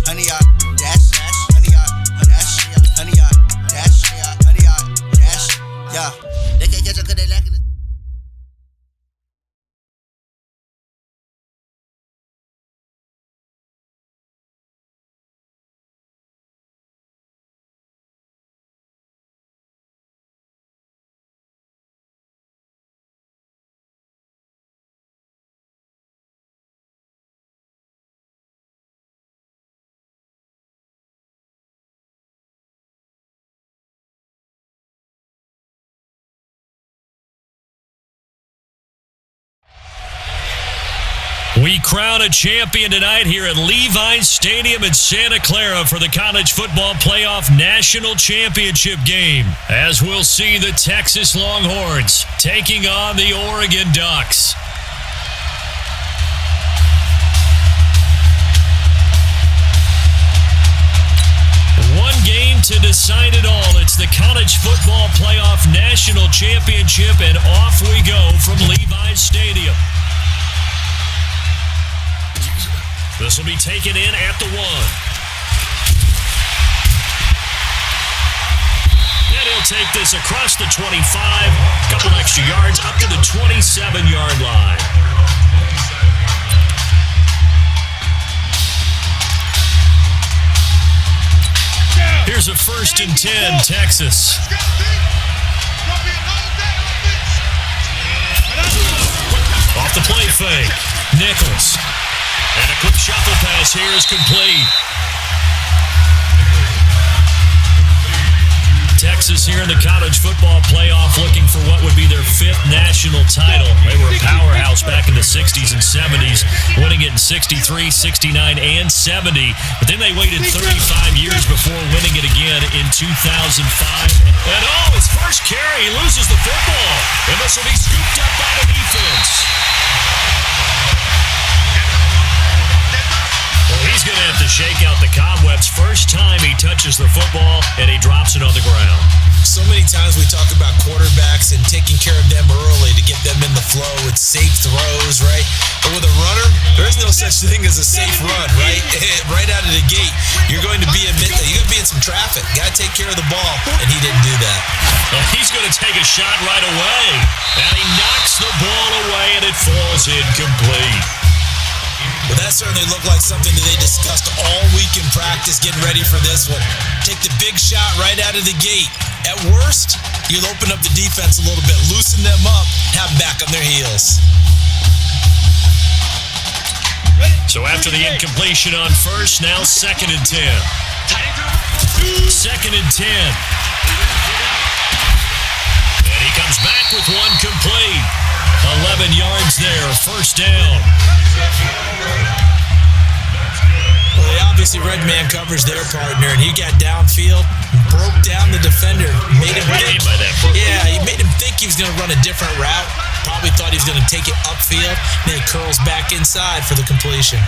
honey yard, dash, honey yard, dash, honey yard, dash, honey yard, dash, yeah. They can't catch up 'cause they lacking the. We crown a champion tonight here at Levi's Stadium in Santa Clara for the College Football Playoff National Championship game, as we'll see the Texas Longhorns taking on the Oregon Ducks. One game to decide it all. It's the College Football Playoff National Championship, and off we go from Levi's Stadium. This will be taken in at the 1. And he'll take this across the 25, a couple extra yards up to the 27-yard line. Here's a 1st and 10, Texas. Off the play fake, Nichols. And a quick shuffle pass here is complete. Texas here in the college football playoff looking for what would be their 5th national title. They were a powerhouse back in the 60s and 70s, winning it in 63, 69, and 70. But then they waited 35 years before winning it again in 2005. And his first carry, he loses the football. And this will be scooped up by the defense. He's going to have to shake out the cobwebs first time he touches the football, and he drops it on the ground. So many times we talk about quarterbacks and taking care of them early to get them in the flow with safe throws, right? But with a runner, there is no such thing as a safe run, right? Right out of the gate, you're going to be in some traffic. Got to take care of the ball, and he didn't do that. Well, he's going to take a shot right away, and he knocks the ball away, and it falls incomplete. Well, that certainly looked like something that they discussed all week in practice, getting ready for this one. Take the big shot right out of the gate. At worst, you'll open up the defense a little bit, loosen them up, have them back on their heels. So after the incompletion on first, now 2nd and 10. 2nd and 10. And he comes back with one complete. 11 yards there, 1st down. Well, they obviously read man coverage their partner, and he got downfield, broke down the defender, made him think. He made him think he was going to run a different route. Probably thought he was going to take it upfield. Then he curls back inside for the completion.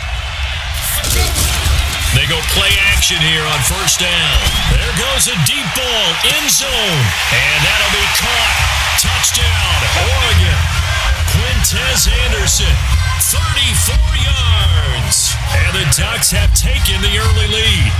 They go play action here on 1st down. There goes a deep ball, end zone, and that'll be caught. Touchdown, Oregon. Quintez Anderson, 34 yards. And the Ducks have taken the early lead.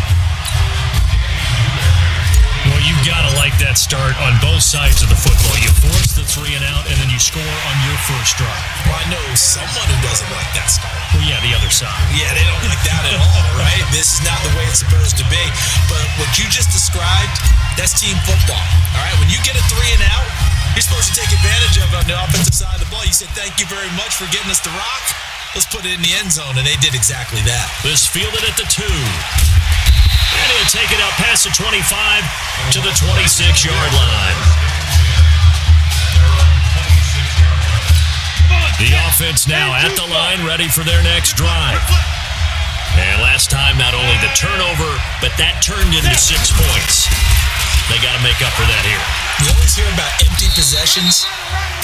Well, you've got to like that start on both sides of the football. You force the 3 and out, and then you score on your first drive. Well, I know someone who doesn't like that start. Well, yeah, the other side. Yeah, they don't like that at all, right? This is not the way it's supposed to be. But what you just described, that's team football, all right? When you get a 3 and out, you're supposed to take advantage of it on the offensive side of the ball. You said, thank you very much for getting us the rock. Let's put it in the end zone, and they did exactly that. This fielded at the 2. And he'll take it out past the 25 to the 26-yard line. The offense now at the line, ready for their next drive. And last time, not only the turnover, but that turned into 6 points. They got to make up for that here. You always hear about empty possessions,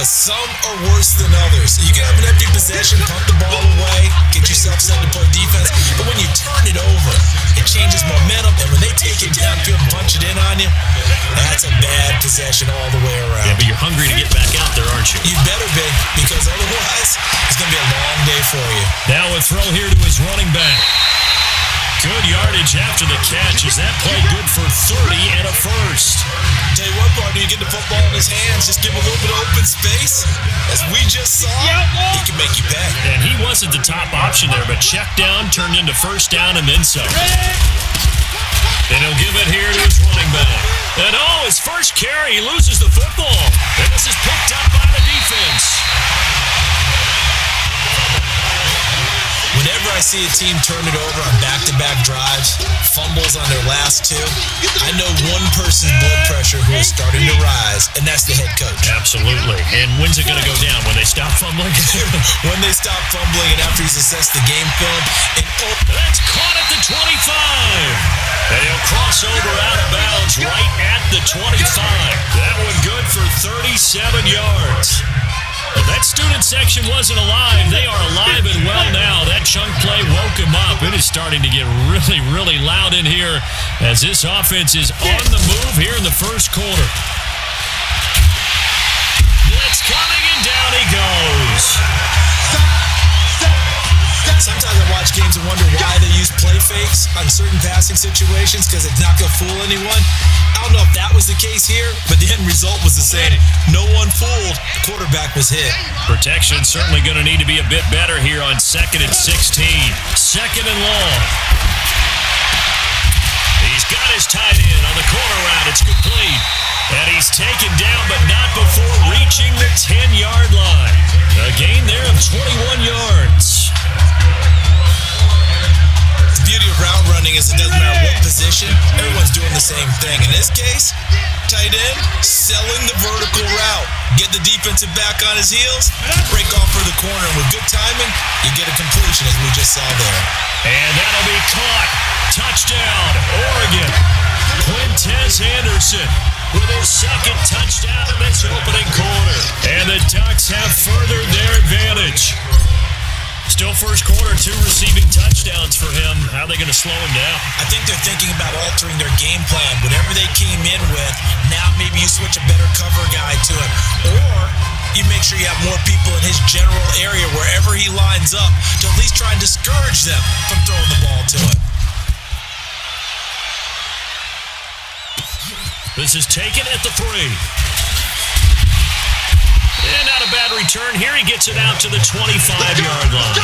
but some are worse than others. You can have an empty possession, pump the ball away, get yourself set to play defense, but when you turn it over, it changes momentum, and when they take it downfield and punch it in on you, that's a bad possession all the way around. Yeah, but you're hungry to get back out there, aren't you? You better be, because otherwise, it's going to be a long day for you. Now a throw here to his running back. Good yardage catch. Is that play good for 30 and a first? Tell you what, partner, you get the football in his hands, just give him a little bit of open space. As we just saw, he can make you pay. And he wasn't the top option there, but check down turned into first down and then some. And he'll give it here to his running back. And his first carry, he loses the football. And this is picked up by the defense. Whenever I see a team turn it over on back-to-back drives, fumbles on their last two, I know one person's blood pressure who is starting to rise, and that's the head coach. Absolutely. And when's it going to go down? When they stop fumbling? When they stop fumbling and after he's assessed the game film. And that's caught at the 25. And he'll cross over out of bounds right at the 25. That one good for 37 yards. If that student section wasn't alive, they are alive and well now. That chunk play woke them up. It is starting to get really, really loud in here as this offense is on the move here in the first quarter. Blitz coming and down he goes. Sometimes I watch games and wonder why they use play fakes on certain passing situations because it's not going to fool anyone. I don't know if that was the case here, but the end result was the same. No one fooled. The quarterback was hit. Protection certainly going to need to be a bit better here on 2nd and 16. 2nd and long. He's got his tight end on the corner route. It's complete. And he's taken down, but not before reaching the 10-yard line. A gain there of 21 yards. The beauty of route running is it doesn't matter what position, everyone's doing the same thing. In this case, tight end, selling the vertical route. Get the defensive back on his heels, break off for the corner, and with good timing, you get a completion as we just saw there. And that'll be caught. Touchdown, Oregon. Quintez Anderson with his second touchdown in this opening quarter. And the Ducks have furthered their advantage. Still first quarter, 2 receiving touchdowns for him. How are they going to slow him down? I think they're thinking about altering their game plan. Whatever they came in with, now maybe you switch a better cover guy to him. Or you make sure you have more people in his general area wherever he lines up to at least try and discourage them from throwing the ball to him. This is taken at the 3. And not a bad return. Here he gets it out to the 25-yard line.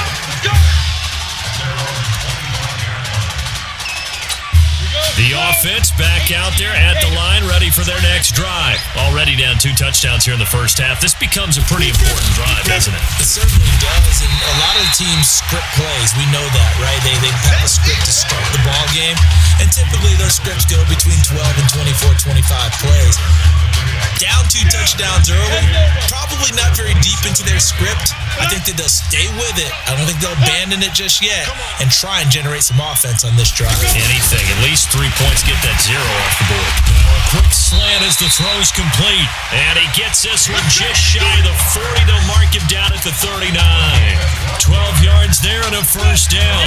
The offense back out there at the line, ready for their next drive. Already down 2 touchdowns here in the first half. This becomes a pretty important drive, doesn't it? It certainly does, and a lot of the teams script plays. We know that, right? They have a script to start the ball game, and typically those scripts go between 12 and 24, 25 plays. Down 2 touchdowns early, probably not very deep into their script. I think that they'll stay with it. I don't think they'll abandon it just yet and try and generate some offense on this drive. Anything, at least 3 points, get that 0 off the board. Now a quick slant as the throw's complete. And he gets this one just shy of the 40. They'll mark him down at the 39. 12 yards there and a first down.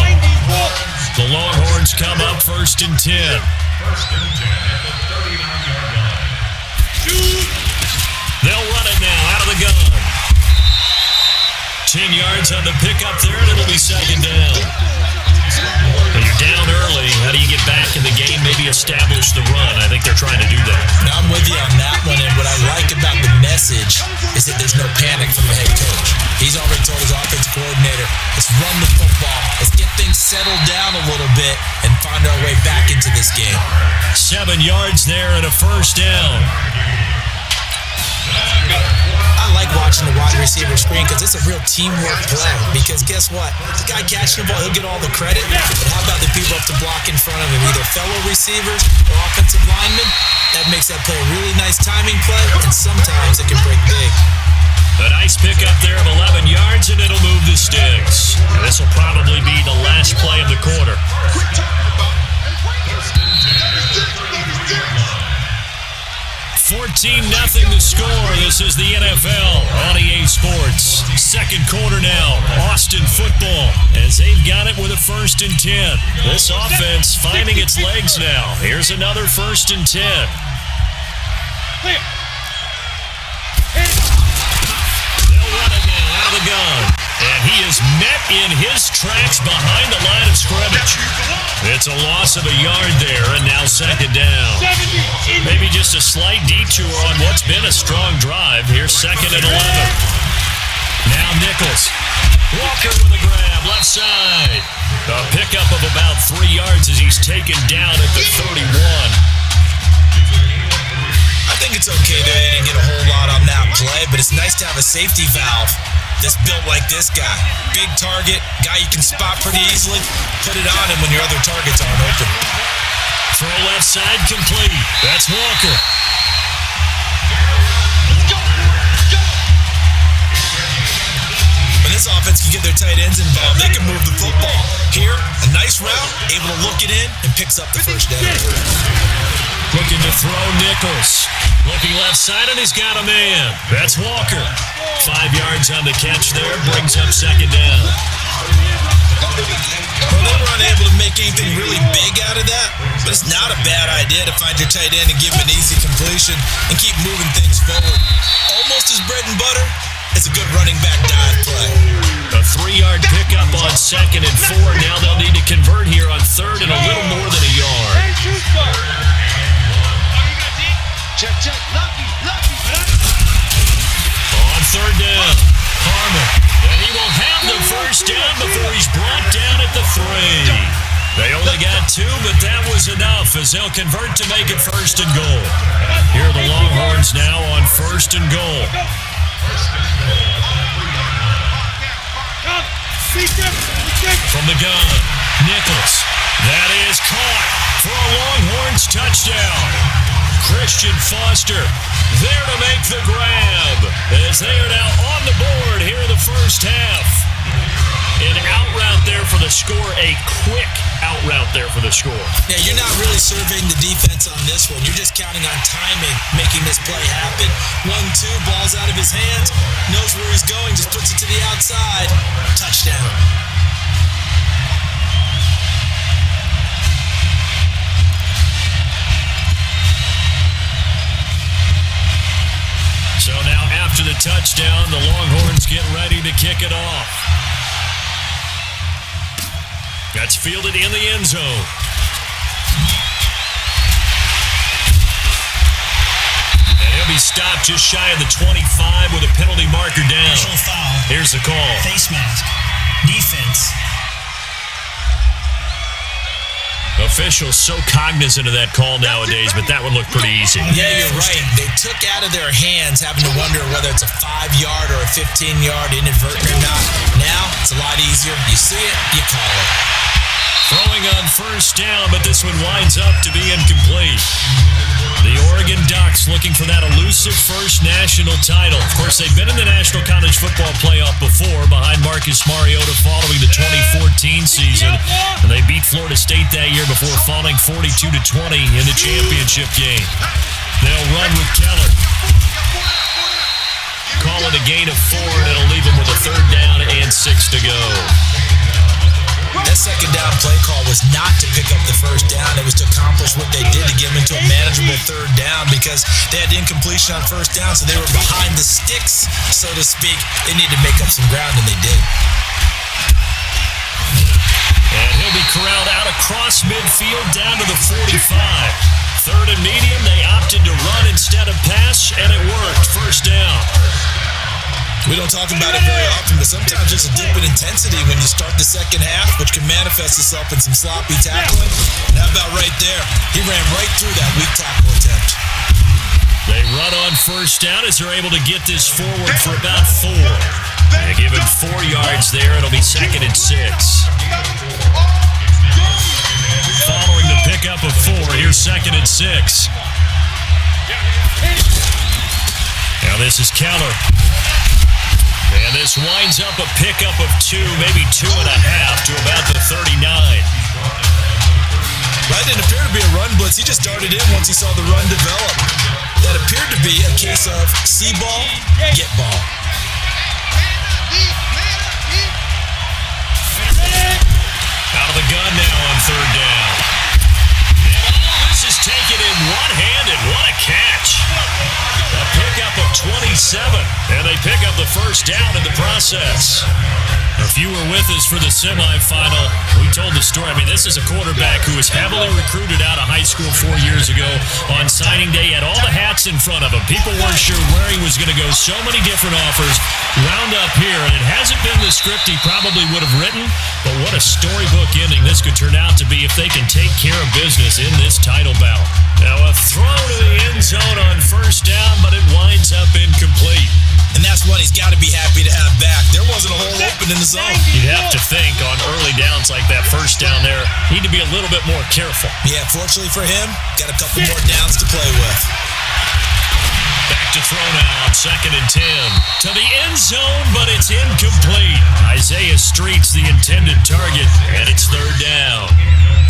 The Longhorns come up 1st and 10. They'll run it now out of the gun. 10 yards on the pickup there, and it'll be 2nd down. When you're down early, how do you get back in the game, maybe establish the run? I think they're trying to do that. Now I'm with you on that one, and what I like about the message is that there's no panic from the head coach. He's already told his offensive coordinator, let's run the football, let's get things settled down a little bit and find our way back into this game. 7 yards there and a first down. I like watching the wide receiver screen because it's a real teamwork play. Because guess what? The guy catching the ball, he'll get all the credit. But how about the people up to block in front of him, either fellow receivers or offensive linemen? That makes that play a really nice timing play, and sometimes it can break big. A nice pickup there of 11 yards, and it'll move the sticks. And this will probably be the last play of the quarter. 14-0 the score. This is the NFL on EA Sports. 2nd quarter now. Austin football as they've got it with a 1st and 10. This offense finding its legs now. Here's another 1st and 10. They'll run it now out of the gun. And he is met in his tracks behind the line of scrimmage. At It's a loss of a yard there, and now second down. Maybe just a slight detour on what's been a strong drive. Here's second and 11. Now Nichols. Walker with a grab, left side. A pickup of about 3 yards as he's taken down at the 31. I think it's okay that they didn't get a whole lot on that play, but it's nice to have a safety valve that's built like this guy. Big target, guy you can spot pretty easily. Put it on him when your other targets aren't open. Throw left side complete. That's Walker. When this offense can get their tight ends involved, they can move the football. Here, a nice route, able to look it in, and picks up the first down. Looking to throw Nichols. Looking left side, and he's got a man. That's Walker. 5 yards on the catch there, brings up second down. Well, they were unable to make anything really big out of that, but it's not a bad idea to find your tight end and give him an easy completion and keep moving things forward. Almost as bread and butter as a good running back dive play. A 3-yard pickup on second and 4. Now they'll need to convert here on third and a little more than a yard. On third down, Harmon. And he will have the first down before he's brought down at the 3. They only got 2, but that was enough as they'll convert to make it first and goal. Here are the Longhorns now on first and goal. From the gun, Nichols. That is caught for a Longhorns touchdown. Christian Foster there to make the grab as they are now on the board here in the first half. An out route there for the score, a quick out route there for the score. Yeah, you're not really surveying the defense on this one. You're just counting on timing, making this play happen. 1-2, ball's out of his hands, knows where he's going, just puts it to the outside. Touchdown. So now after the touchdown, the Longhorns get ready to kick it off. That's fielded in the end zone. And he'll be stopped just shy of the 25 with a penalty marker down. Foul. Here's the call. Face mask. Defense. Officials so cognizant of that call nowadays, but that one looked pretty easy. Yeah, you're right. They took out of their hands having to wonder whether it's a 5-yard or a 15-yard inadvertent or not. Now, it's a lot easier. You see it, you call it. Throwing on first down, but this one winds up to be incomplete. The Oregon Ducks looking for that elusive first national title. Of course, they've been in the National College Football Playoff before behind Marcus Mariota following the 2014 season. And they beat Florida State that year before falling 42-20 in the championship game. They'll run with Keller. Call it a gain of 4, and it'll leave them with a third down and 6 to go. That second down play call was not to pick up the first down. It was to accomplish what they did to get them into a manageable third down because they had incompletion on first down, so they were behind the sticks, so to speak. They needed to make up some ground, and they did. And he'll be corralled out across midfield down to the 45. Third and medium, they opted to run instead of pass, and it worked. First down. We don't talk about it very often, but sometimes there's a dip in intensity when you start the second half, which can manifest itself in some sloppy tackling. And how about right there? He ran right through that weak tackle attempt. They run on first down as they're able to get this forward for about 4. They give him 4 yards there. It'll be second and 6. Following the pickup of 4, here's second and 6. Now this is Keller. And this winds up a pickup of 2, maybe 2.5 to about the 39. That didn't appear to be a run blitz. He just darted in once he saw the run develop. That appeared to be a case of see ball, get ball. Out of the gun now on third down. And all this is taken in one-handed. What a catch. A pickup of 27, and they pick up the first down in the process. If you were with us for the semifinal, we told the story. I mean, this is a quarterback who was heavily recruited out of high school 4 years ago. On signing day, had all the hats in front of him. People weren't sure where he was going to go. So many different offers wound up here, and it hasn't been the script he probably would have written, but what a storybook ending this could turn out to be if they can take care of business in this title bout. Now, a throw to the end zone on first down, but it winds up incomplete. And that's one he's got to be happy to have back. There wasn't a hole open in the zone. You'd have to think on early downs like that, first down there, need to be a little bit more careful. Yeah, fortunately for him, got a couple more downs to play with. Back to throw now on 2nd and 10. To the end zone, but it's incomplete. Isaiah Street's the intended target, and it's 3rd down.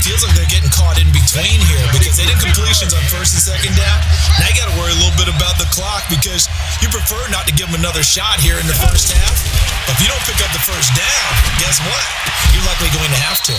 Feels like they're getting caught in between here because they did completions on 1st and 2nd down. Now you got to worry a little bit about the clock because you prefer not to give them another shot here in the first half. But if you don't pick up the first down, guess what? You're likely going to have to.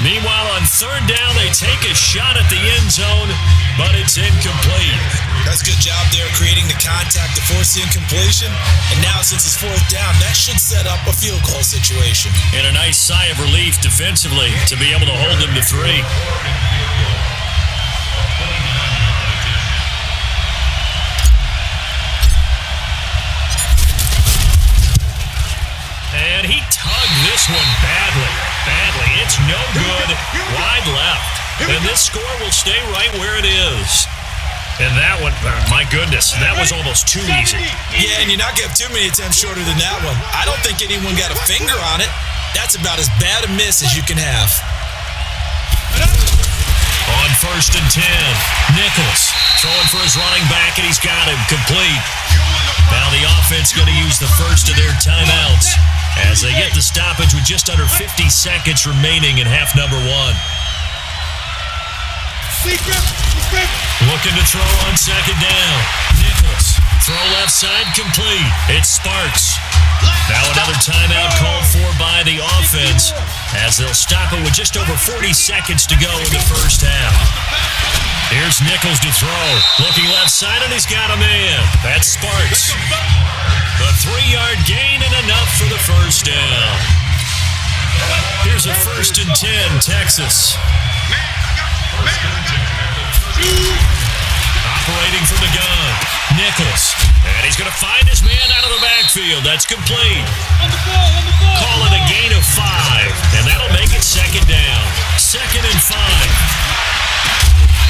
Meanwhile, on 3rd down, they take a shot at the end zone, but it's incomplete. That's a good job there creating the contact to force the incompletion. And now since it's 4th down, that should set up a field goal situation. And a nice sigh of relief defensively to be able to hold them to 3. And he tugged this one badly. It's no good. Wide left. And this score will stay right where it is. And that one, my goodness, that was almost too easy. Yeah, and you're not getting too many attempts shorter than that one. I don't think anyone got a finger on it. That's about as bad a miss as you can have. On 1st and 10, Nichols throwing for his running back, and he's got him complete. Now the offense going to use the first of their timeouts as they get the stoppage with just under 50 seconds remaining in half number 1. Looking to throw on 2nd down. Nichols, throw left side complete. It's Sparks. Now another timeout called for by the offense as they'll stop it with just over 40 seconds to go in the first half. Here's Nichols to throw. Looking left side, and he's got a man. That's Sparks. The 3-yard gain and enough for the first down. Here's a 1st and 10, Texas. Operating from the gun, Nichols. And he's going to find his man out of the backfield. That's complete. Call it a gain of 5, and that'll make it 2nd down. 2nd and 5.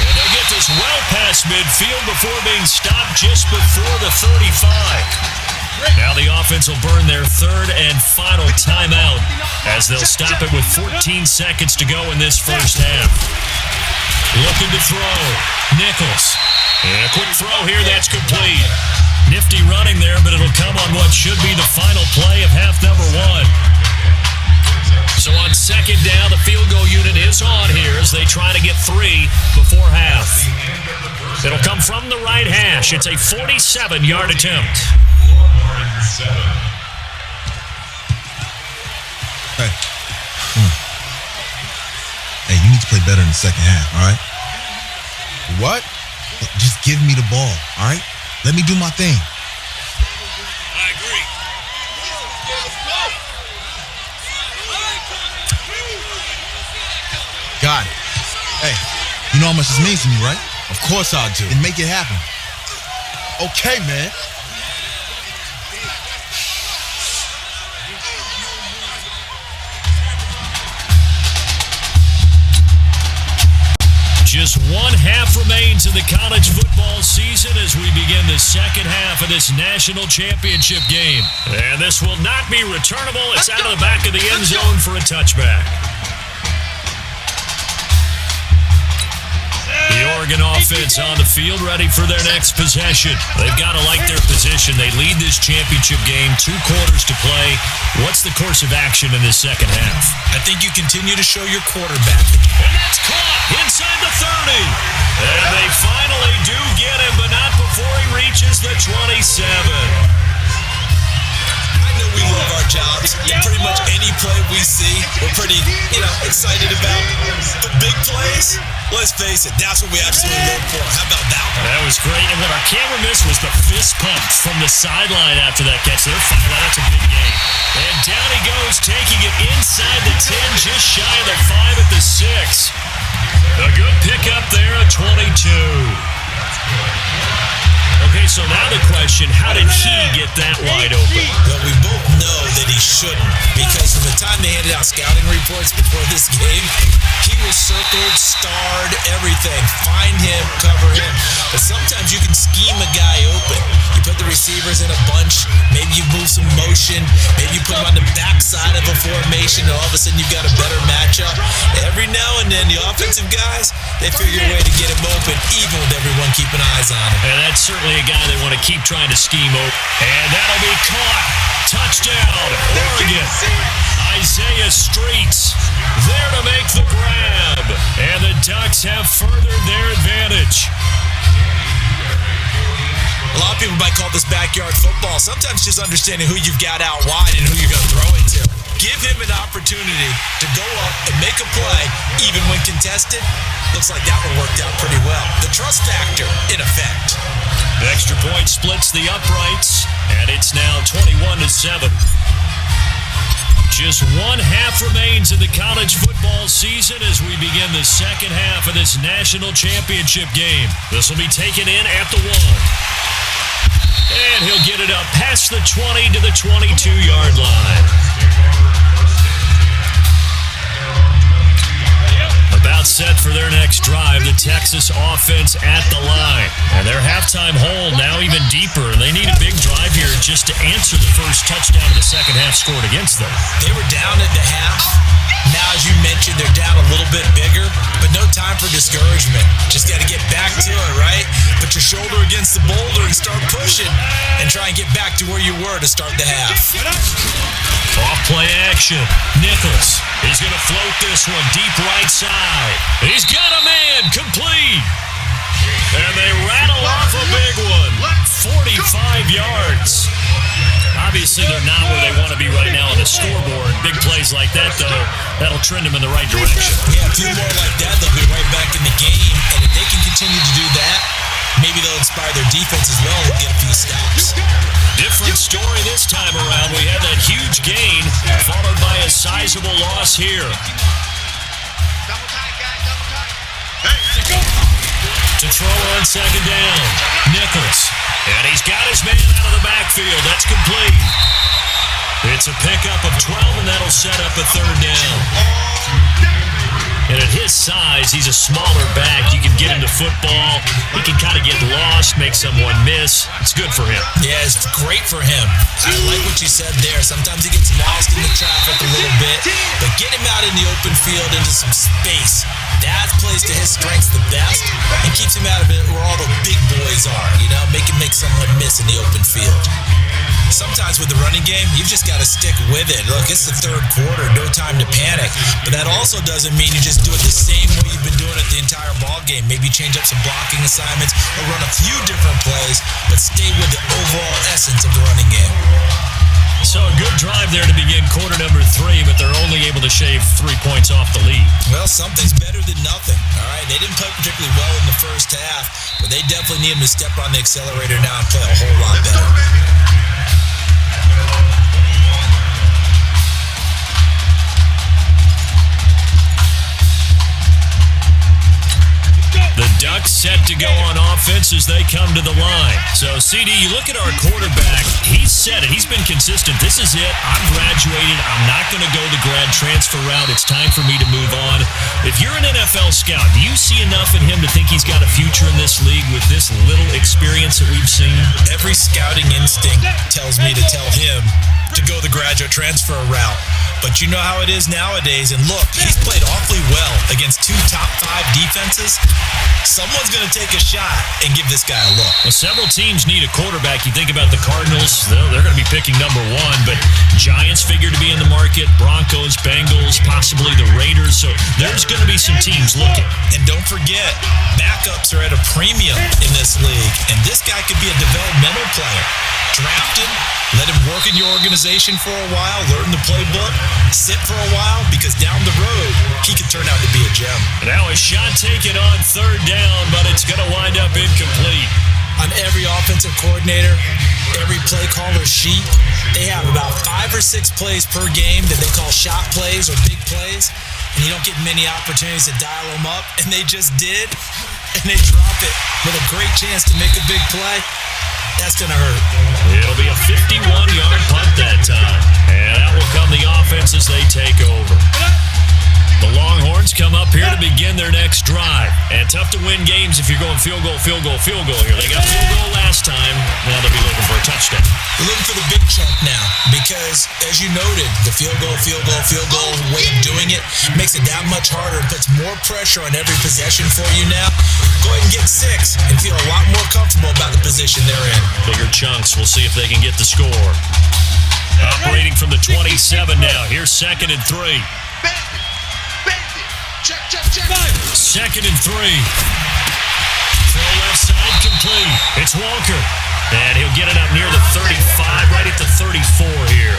And they'll get this well past midfield before being stopped just before the 35. Now the offense will burn their 3rd and final timeout as they'll stop it with 14 seconds to go in this first half. Looking to throw. Nichols. And a quick throw here, that's complete. Nifty running there, but it'll come on what should be the final play of half number 1. So on 2nd down, the field goal unit is on here as they try to get 3 before half. It'll come from the right hash. It's a 47-yard attempt. Hey. Hey, you need to play better in the second half, all right? What? Just give me the ball, all right? Let me do my thing. I agree. Got it. Hey, you know how much this means to me, right? Of course I do. Then make it happen. Okay, man. Just 1 half remains in the college football season as we begin the second half of this national championship game. And this will not be returnable. It's out of the back of the end zone for a touchback. The Oregon offense on the field ready for their next possession. They've got to like their position. They lead this championship game, 2 quarters to play. What's the course of action in this second half? I think you continue to show your quarterback. And that's caught inside the 30. And they finally do get him, but not before he reaches the 27. I know we love our jobs. And pretty much any play we see, we're pretty, excited about. The big plays, Let's face it, that's what we absolutely live for. How about that one? That was great. And what our camera missed was the fist pump from the sideline after that catch. They're fired out. That's a big game. And down he goes, taking it inside the 10, just shy of the 5 at the 6. A good pickup there at 22. Okay, so now the question, how did he get that wide open? Well, we both know that he shouldn't, because from the time they handed out scouting reports before this game, he was circled, starred, everything. Find him, cover him. But sometimes you can scheme a guy open. You put the receivers in a bunch, maybe you move some motion, maybe you put him on the backside of a formation, and all of a sudden you've got a better matchup. Every now and then, the offensive guys, they figure a way to get him open, even with everyone keeping eyes on him. And that's certainly a guy they want to keep trying to scheme open. And that'll be caught. Touchdown, Oregon. Isaiah Streets there to make the grab. And the Ducks have furthered their advantage. A lot of people might call this backyard football. Sometimes just understanding who you've got out wide and who you're going to throw it to. Give him an opportunity to go up and make a play, even when contested. Looks like that one worked out pretty well. The trust factor, in effect. The extra point splits the uprights, and it's now 21-7. Just one half remains in the college football season as we begin the second half of this national championship game. This will be taken in at the 1. And he'll get it up past the 20 to the 22-yard line. About set for their next drive, the Texas offense at the line. And their halftime hole now even deeper. They need a big drive here just to answer the first touchdown of the second half scored against them. They were down at the half. Now, as you mentioned, they're down a little bit bigger, but no time for discouragement. Just got to get back to it, right? Put your shoulder against the boulder and start pushing and try and get back to where you were to start the half. Off play action. Nichols is going to float this one deep right side. He's got a man complete. And they rattle off a big one. 45 yards. Obviously, they're not where they want to be right now on the scoreboard. Big plays like that, though, that'll trend them in the right direction. Yeah, a few more like that, they'll be right back in the game. And if they can continue to do that, maybe they'll inspire their defense as well and get a few stops. Different story this time around. We had that huge gain, followed by a sizable loss here. To throw on second down, Nichols. And he's got his man out of the backfield. That's complete. It's a pickup of 12, and that'll set up a third down. And at his size, he's a smaller back. You can get him to football. He can kind of get lost, make someone miss. It's good for him. Yeah, it's great for him. I like what you said there. Sometimes he gets lost in the traffic a little bit, but get him out in the open field into some space. That plays to his strengths the best and keeps him out of it where all the big boys are, make him make someone miss in the open field. Sometimes with the running game, you've just got to stick with it. Look, it's the third quarter, no time to panic. But that also doesn't mean you just do it the same way you've been doing it the entire ball game. Maybe change up some blocking assignments or run a few different plays, but stay with the overall essence of the running game. So a good drive there to begin quarter number 3, but they're only able to shave 3 points off the lead. Well, something's better than nothing, all right? They didn't play particularly well in the first half, but they definitely need him to step on the accelerator now and play a whole lot better. The Ducks set to go on offense as they come to the line. So, CD, you look at our quarterback. He's said it. He's been consistent. This is it. I'm graduated. I'm not going to go the grad transfer route. It's time for me to move on. If you're an NFL scout, do you see enough in him to think he's got a future in this league with this little experience that we've seen? Every scouting instinct tells me to tell him to go the graduate transfer route. But you know how it is nowadays. And look, he's played awfully well against 2 top 5 defenses. Someone's going to take a shot and give this guy a look. Well, several teams need a quarterback. You think about the Cardinals, they're going to be picking number 1, but Giants figure to be in the market, Broncos, Bengals, possibly the Raiders. So there's going to be some teams looking. And don't forget, backups are at a premium in this league. And this guy could be a developmental player. Drafted, let him work in your organization for a while, learn the playbook, sit for a while, because down the road, he could turn out to be a gem. And now a shotgun shot taken on third down, but it's going to wind up incomplete. On every offensive coordinator, every play caller sheet, they have about 5 or 6 plays per game that they call shot plays or big plays, and you don't get many opportunities to dial them up, and they just did, and they drop it with a great chance to make a big play. That's going to hurt. It'll be a 51-yard punt that time, and that will come the offense as they take over. The Longhorns come up here to begin their next drive. And tough to win games if you're going field goal here. They got field goal last time. Now they'll be looking for a touchdown. They're looking for the big chunk now because, as you noted, the field goal way of doing it makes it that much harder and puts more pressure on every possession for you now. Go ahead and get 6 and feel a lot more comfortable about the position they're in. Bigger chunks. We'll see if they can get the score. Operating from the 27 now. Here's 2nd and 3. Check. 2nd and 3. Throw left side complete. It's Walker. And he'll get it up near the 35, right at the 34 here.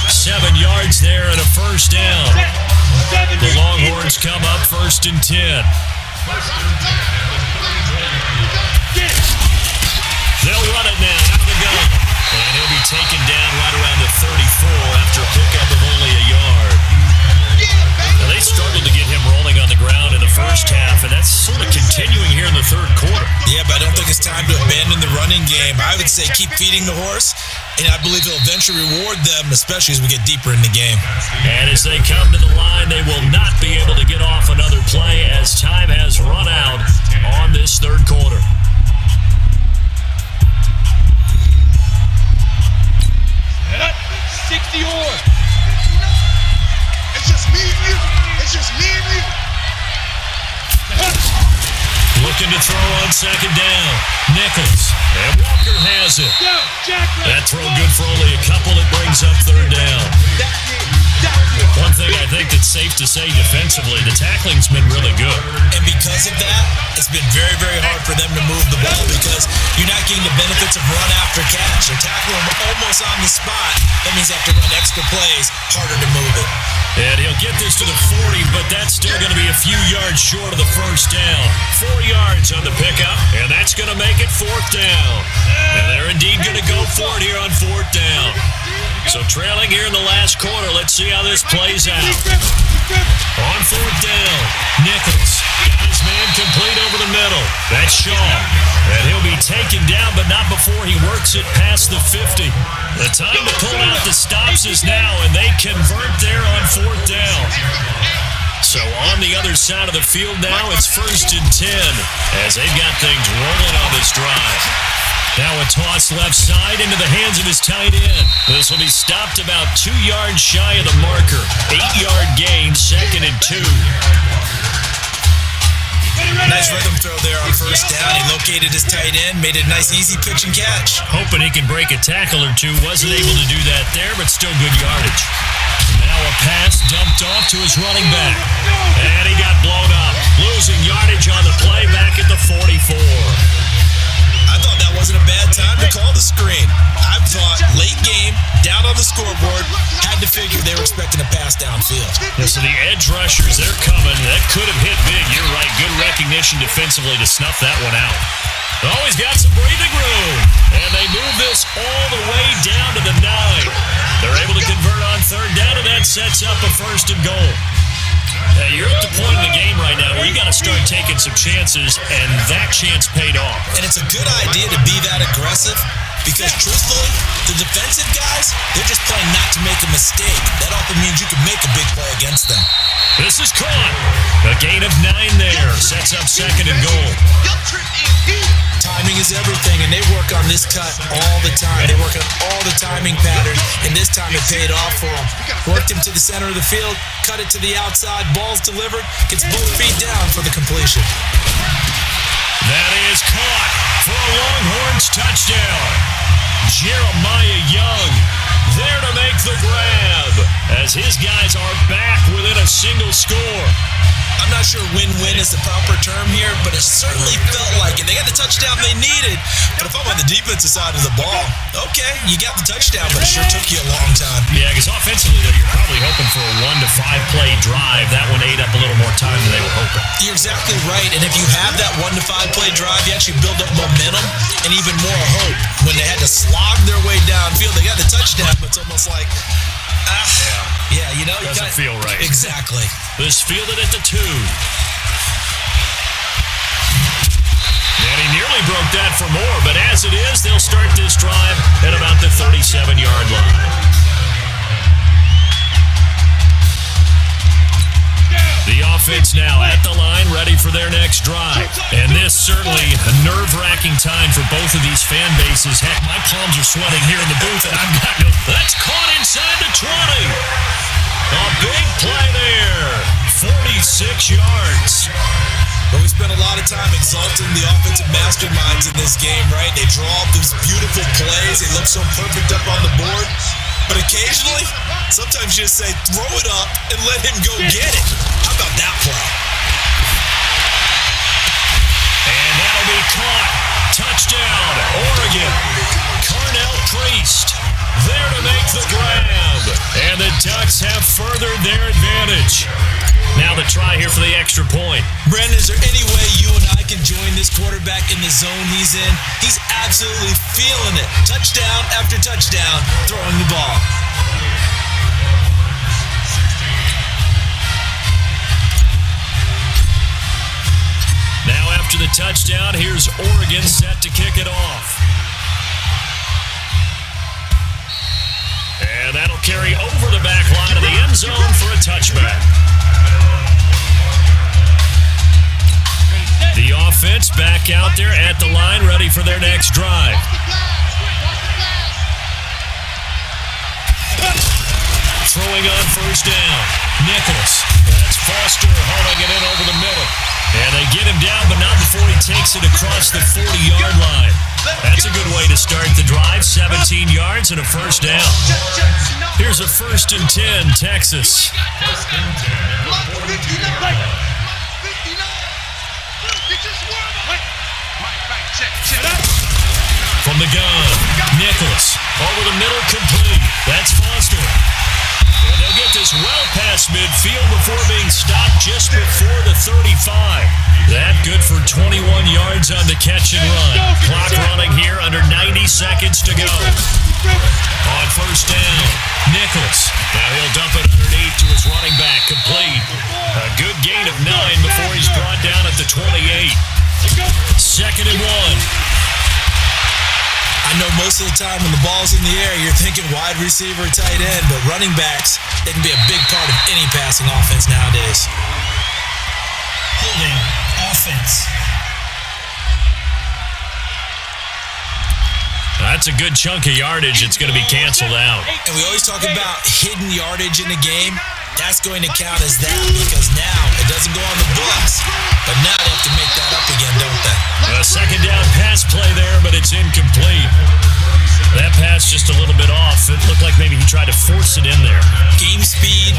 7 yards there and a first down. The Longhorns come up 1st and 10. They'll run it now out of the gun. And he'll be taken down right around the 34 after a pickup of only a yard. Now, they struggled to get him rolling on the ground in the first half, and that's sort of continuing here in the third quarter. Yeah, but I don't think it's time to abandon the running game. I would say keep feeding the horse, and I believe he'll eventually reward them, especially as we get deeper in the game. And as they come to the line, they will not be able to get off another play as time has run out on this third quarter. Set up. 60 or. It's just me and you. Looking to throw on 2nd down. Nichols. And Walker has it. That throw good for only a couple. It brings up 3rd down. One thing I think that's safe to say defensively, the tackling's been really good. And because of that, it's been very, very hard for them to move the ball because you're not getting the benefits of run after catch. You're tackling them almost on the spot. That means you have to run extra plays, harder to move it. And he'll get this to the 40, but that's still going to be a few yards short of the first down. 4 yards on the pickup, and that's going to make it 4th down. And they're indeed going to go for it here on 4th down. So trailing here in the last quarter, let's see how this plays out. On 4th down, Nichols got his man complete over the middle. That's Shaw. And he'll be taken down, but not before he works it past the 50. The time to pull out the stops is now, and they convert there on 4th down. So on the other side of the field now, it's 1st and 10 as they've got things rolling on this drive. Now a toss left side into the hands of his tight end. This will be stopped about 2 yards shy of the marker. 8-yard gain, 2nd and 2. Nice rhythm throw there on 1st down. He located his tight end, made it a nice easy pitch and catch. Hoping he can break a tackle or two. Wasn't able to do that there, but still good yardage. Now a pass dumped off to his running back. And he got blown up. Losing yardage on the play back at the 44. I thought that wasn't a bad time to call the screen. I thought late game, down on the scoreboard, had to figure they were expecting a pass downfield. Yeah, so the edge rushers, they're coming. That could have hit big. You're right. Good recognition defensively to snuff that one out. Always got some breathing room. And they move this all the way down to the 9. They're able to convert on 3rd down, and that sets up a 1st and goal. You're at the point in the game right now where you got to start taking some chances, and that chance paid off. And it's a good idea to be that aggressive because, truthfully, the defensive guys, they're just playing not to make a mistake. That often means you can make a big play against them. This is caught. A gain of 9 there. Sets up 2nd and goal. Timing is everything, and they work on this cut all the time. They work on all the timing patterns, and this time it paid off for them. Worked him to the center of the field, cut it to the outside, ball's delivered, gets both feet down for the completion. That is caught for a Longhorns touchdown. Jeremiah Young there to make the grab as his guys are back within a single score. I'm not sure win-win is the proper term here, but it certainly felt like it. They got the touchdown they needed, but if I'm on the defensive side of the ball, okay, you got the touchdown, but it sure took you a long time. Yeah, because offensively, though, you're probably hoping for a 1 to 5 play drive. That one ate up a little more time than they were hoping. You're exactly right, and if you have that 1 to 5 play drive, you actually build up momentum and even more hope. When they had to slog their way downfield, they got the touchdown, but it's almost like, yeah, you know, doesn't feel right. Exactly. This fielded at the 2. And he nearly broke that for more, but as it is, they'll start this drive at about the 37-yard line. The offense now at the line, ready for their next drive. And this certainly a nerve-wracking time for both of these fan bases. Heck, my palms are sweating here in the booth, and I've got no... That's caught inside the 20. A big play there. 46 yards. But we spent a lot of time exalting the offensive masterminds in this game, right? They draw up these beautiful plays. They look so perfect up on the board. But occasionally, sometimes you just say, throw it up and let him go get it. How about that play? And that'll be caught. Touchdown, Oregon. Carnell Priest there to make the grab. And the Ducks have furthered their advantage. Now the try here for the extra point. Brandon, is there any way you and I can join this quarterback in the zone he's in? He's absolutely feeling it. Touchdown after touchdown, throwing the ball. Now after the touchdown, here's Oregon set to kick it off. And that'll carry over the back line of the end zone for a touchback. The offense back out there at the line, ready for their next drive. Throwing on first down. Nicholas. That's Foster hauling it in over the middle. And they get him down, but not before he takes it across the 40-yard line. That's a good way to start the drive. 17 yards and a first down. Here's a 1st and 10, Texas. From the gun, Nicholas. Over the middle, complete. That's Foster. And they'll get this well past midfield before being stopped just before the 35. That good for 21 yards on the catch and run. Clock running here, under 90 seconds to go. On first down, Nicholas. Now he'll dump it underneath to his running back, complete. A good gain of 9 before he's brought down at the 28. 2nd and 1. I know most of the time when the ball's in the air, you're thinking wide receiver, tight end, but running backs, they can be a big part of any passing offense nowadays. Holding offense. That's a good chunk of yardage. It's going to be canceled out. And we always talk about hidden yardage in a game. That's going to count as that because now it doesn't go on the books. But now they have to make that up again, don't they? A 2nd down pass play there, but it's incomplete. That pass just a little bit off. It looked like maybe he tried to force it in there. Game speed,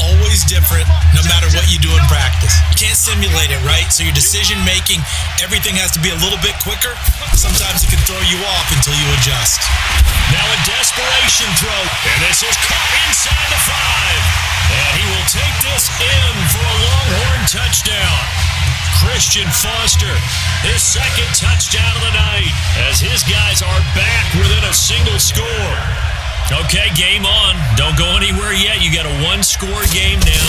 always different, no matter what you do in practice. You can't simulate it, right? So your decision-making, everything has to be a little bit quicker. Sometimes it can throw you off until you adjust. Now a desperation throw, and this is caught inside the 5. And he will take this in for a Longhorn touchdown. Christian Foster, his 2nd touchdown of the night, as his guys are back within a single score. Okay, game on. Don't go anywhere yet. You got a 1-score game now.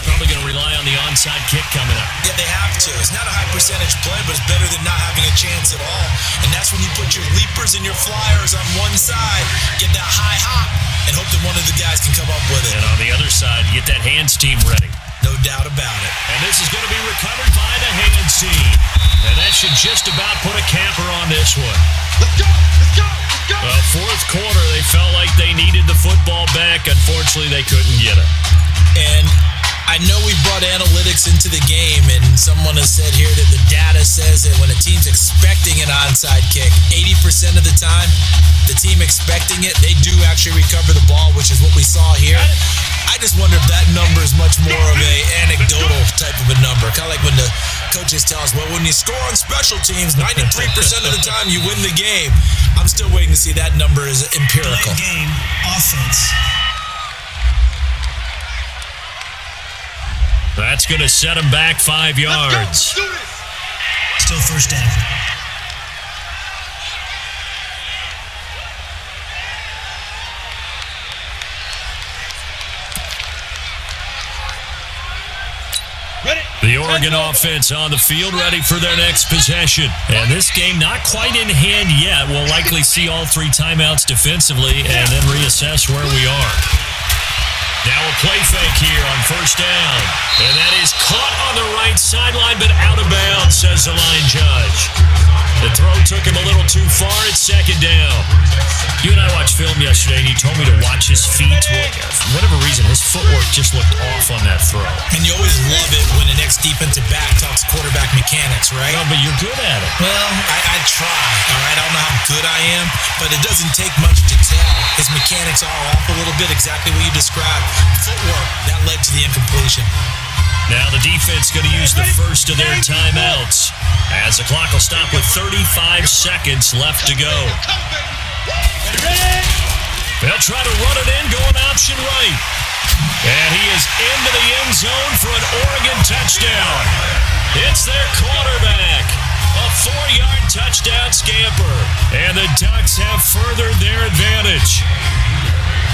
Probably going to rely on the onside kick coming up. Yeah, they have to. It's not a high percentage play, but it's better than not having a chance at all. And that's when you put your leapers and your flyers on one side, get that high hop, and hope that one of the guys can come up with it. And on the other side, get that hands team ready. No doubt about it. And this is going to be recovered by the hands team. And that should just about put a capper on this one. Let's go! Let's go! Let's go! Well, 4th quarter, they felt like they needed the football back. Unfortunately, they couldn't get it. And I know we brought analytics into the game, and someone has said here that the data says that when a team's expecting an onside kick, 80% of the time, the team expecting it, they do actually recover the ball, which is what we saw here. I just wonder if that number is much more of a anecdotal type of a number. Kind of like when the coaches tell us, well, when you score on special teams, 93% of the time you win the game. I'm still waiting to see that number is empirical. Game offense. That's going to set him back 5 yards. Still first down. The Oregon offense on the field, ready for their next possession. And this game not quite in hand yet. We'll likely see all 3 timeouts defensively and then reassess where we are. Now a play fake here on first down. And that is caught on the right sideline, but out of bounds, says the line judge. The throw took him a little too far. It's second down. You and I watched film yesterday, and you told me to watch his feet. For whatever reason, his footwork just looked off on that throw. And you always love it when the next defensive back talks quarterback mechanics, right? Oh, but you're good at it. Well, I try, all right? I don't know how good I am, but it doesn't take much to tell. His mechanics are off a little bit, exactly what you described. Footwork, that led to the incompletion. Now the defense going to use the first of their timeouts as the clock will stop with 35 seconds left to go. They'll try to run it in, going option right. And he is into the end zone for an Oregon touchdown. It's their quarterback. A 4-yard touchdown scamper. And the Ducks have furthered their advantage.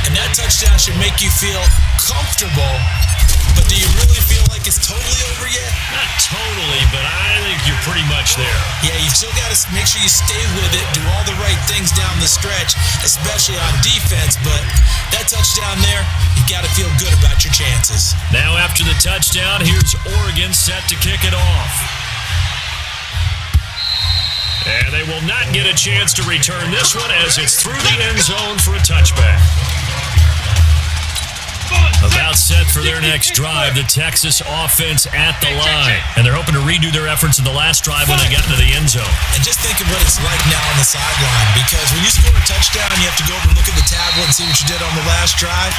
And that touchdown should make you feel comfortable. But do you really feel like it's totally over yet? Not totally, but I think you're pretty much there. Yeah, you've still got to make sure you stay with it, do all the right things down the stretch, especially on defense. But that touchdown there, you got to feel good about your chances. Now after the touchdown, here's Oregon set to kick it off. And they will not get a chance to return this one as it's through the end zone for a touchback. About set for their next drive, the Texas offense at the line. And they're hoping to redo their efforts in the last drive when they got into the end zone. And just think of what it's like now on the sideline, because when you score a touchdown, you have to go over and look at the tablet and see what you did on the last drive.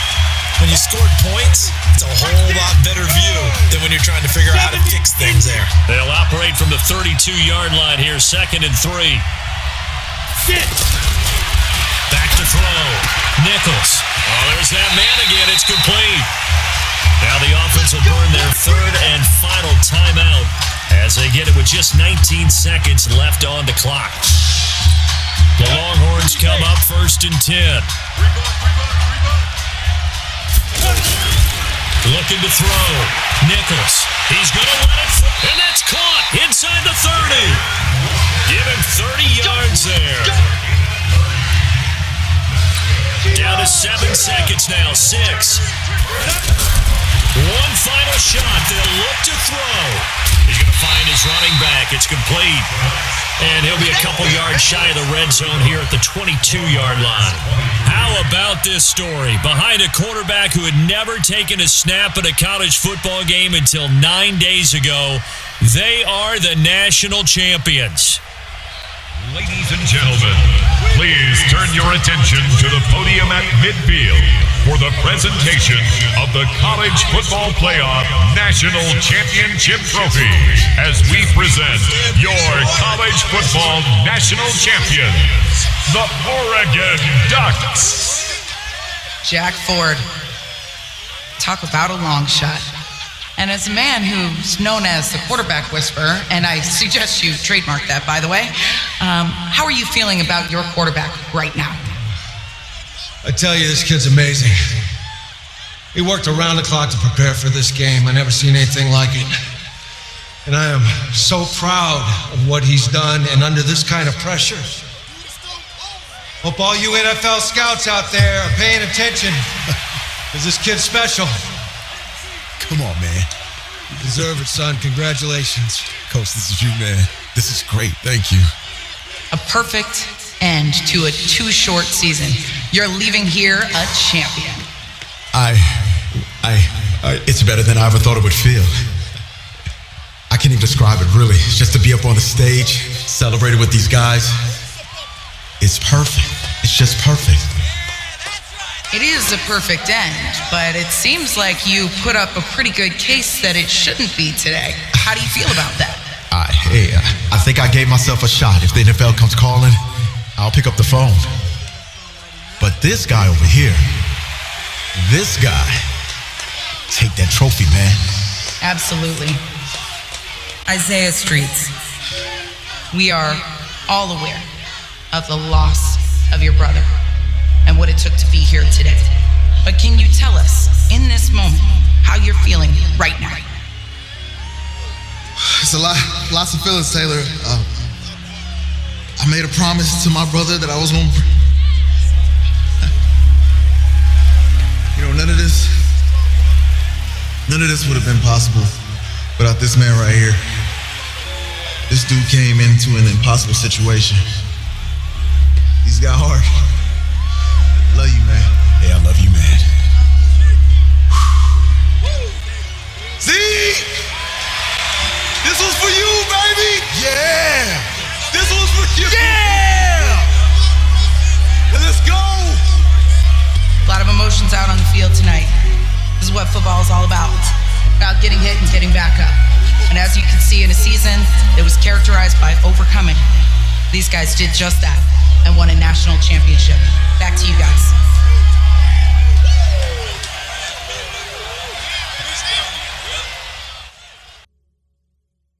When you scored points, it's a whole lot better view than when you're trying to figure out how to fix things there. They'll operate from the 32-yard line here, 2nd and 3. Back to throw. Nichols. Oh, there's that man again. It's complete. Now the offense will burn their 3rd and final timeout as they get it with just 19 seconds left on the clock. The Longhorns come up 1st and 10. Looking to throw. Nichols. He's going to let it fly. And that's caught inside the 30. Give him 30 yards there. Down to 7 seconds now. 6. One final shot. They'll look to throw. He's going to find his running back. It's complete. And he'll be a couple yards shy of the red zone here at the 22-yard line. How about this story? Behind a quarterback who had never taken a snap at a college football game until 9 days ago, they are the national champions. Ladies and gentlemen, please turn your attention to the podium at midfield for the presentation of the College Football Playoff National Championship Trophy as we present your college football national champions, the Oregon Ducks. Jack Ford. Talk about a long shot. And as a man who's known as the quarterback whisperer, and I suggest you trademark that, by the way, how are you feeling about your quarterback right now? I tell you, this kid's amazing. He worked around the clock to prepare for this game. I never seen anything like it. And I am so proud of what he's done, and under this kind of pressure. Hope all you NFL scouts out there are paying attention, because this kid's special. Come on, man. You deserve it, son. Congratulations. Coach, this is you, man. This is great. Thank you. A perfect end to a too short season. You're leaving here a champion. It's better than I ever thought it would feel. I can't even describe it, really. Just to be up on the stage, celebrating with these guys. It's perfect. It's just perfect. It is a perfect end, but it seems like you put up a pretty good case that it shouldn't be today. How do you feel about that? I think I gave myself a shot. If the NFL comes calling, I'll pick up the phone. But this guy over here, this guy, take that trophy, man. Absolutely. Isaiah Streets, we are all aware of the loss of your brother and what it took to be here today. But can you tell us, in this moment, how you're feeling right now? It's lots of feelings, Taylor. I made a promise to my brother that I was gonna, none of this would have been possible without this man right here. This dude came into an impossible situation. He's got heart. Love you, man. Yeah, I love you, man. See? This was for you, baby! Yeah! This was for you! Yeah! Let's go! A lot of emotions out on the field tonight. This is what football is all about getting hit and getting back up. And as you can see, in a season that was characterized by overcoming, these guys did just that and won a national championship. Back to you guys.